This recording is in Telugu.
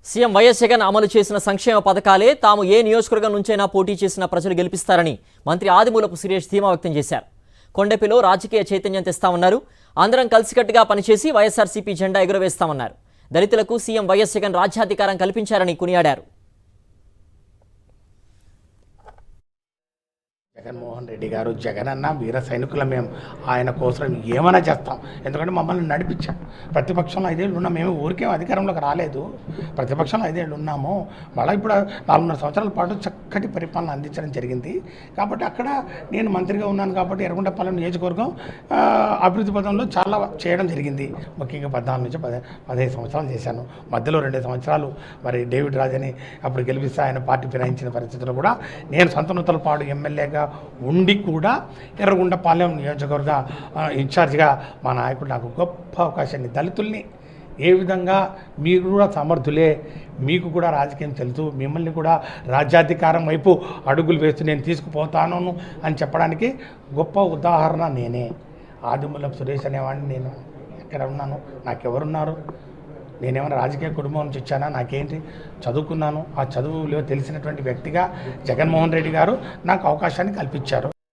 సీఎం వైఎస్ జగన్ అమలు చేసిన సంక్షేమ పథకాలే తాము ఏ నియోజకవర్గం నుంచైనా పోటీ చేసిన ప్రజలు గెలిపిస్తారని మంత్రి ఆదిమూలపు సురేష్ ధీమా వ్యక్తం చేశారు. కొండెపిలో రాజకీయ చైతన్యం తెస్తామన్నారు. అందరం కలిసికట్టుగా పనిచేసి వైఎస్ఆర్సీపీ జెండా ఎగురవేస్తామన్నారు. దళితులకు సీఎం వైఎస్ జగన్ రాజ్యాధికారం కల్పించారని కొనియాడారు. జగన్మోహన్ రెడ్డి గారు జగనన్న వీర సైనికుల మేము ఆయన కోసం ఏమైనా చేస్తాం. ఎందుకంటే మమ్మల్ని నడిపించాం. ప్రతిపక్షంలో 5 ఏళ్ళు ఉన్నాం. మేము ఊరికేం అధికారంలోకి రాలేదు. ప్రతిపక్షంలో 5 ఏళ్ళు ఉన్నాము. మళ్ళీ ఇప్పుడు 4.5 సంవత్సరాల పాటు చక్కటి పరిపాలన అందించడం జరిగింది. కాబట్టి అక్కడ నేను మంత్రిగా ఉన్నాను కాబట్టి ఎర్రగొండపాలెం నియోజకవర్గం అభివృద్ధి పదంలో చాలా చేయడం జరిగింది. ముఖ్యంగా 14 నుంచి 15 సంవత్సరాలు చేశాను. మధ్యలో 2 సంవత్సరాలు మరి డేవిడ్ రాజని అప్పుడు గెలిపిస్తే ఆయన పార్టీ ఫిరాయించిన పరిస్థితుల్లో కూడా నేను సంతనూతలపాడు ఎమ్మెల్యేగా ఉండి కూడా ఎర్రగొండపాలెం నియోజకవర్గ ఇన్ఛార్జిగా మా నాయకుడు నాకు గొప్ప అవకాశాన్ని, దళితుల్ని ఏ విధంగా మీరు కూడా సమర్థులే, మీకు కూడా రాజకీయం తెలుసు, మిమ్మల్ని కూడా రాజ్యాధికారం వైపు అడుగులు వేస్తూ నేను తీసుకుపోతాను అని చెప్పడానికి గొప్ప ఉదాహరణ నేనే. ఆదిమూలపు సురేష్ అనేవాడిని. నేను ఎక్కడ ఉన్నాను, నాకెవరున్నారు, నేనేమైనా రాజకీయ కుటుంబం నుంచి వచ్చానా, నాకేంటి, చదువుకున్నాను. ఆ చదువులో తెలిసినటువంటి వ్యక్తిగా జగన్మోహన్ రెడ్డి గారు నాకు అవకాశాన్ని కల్పించారు.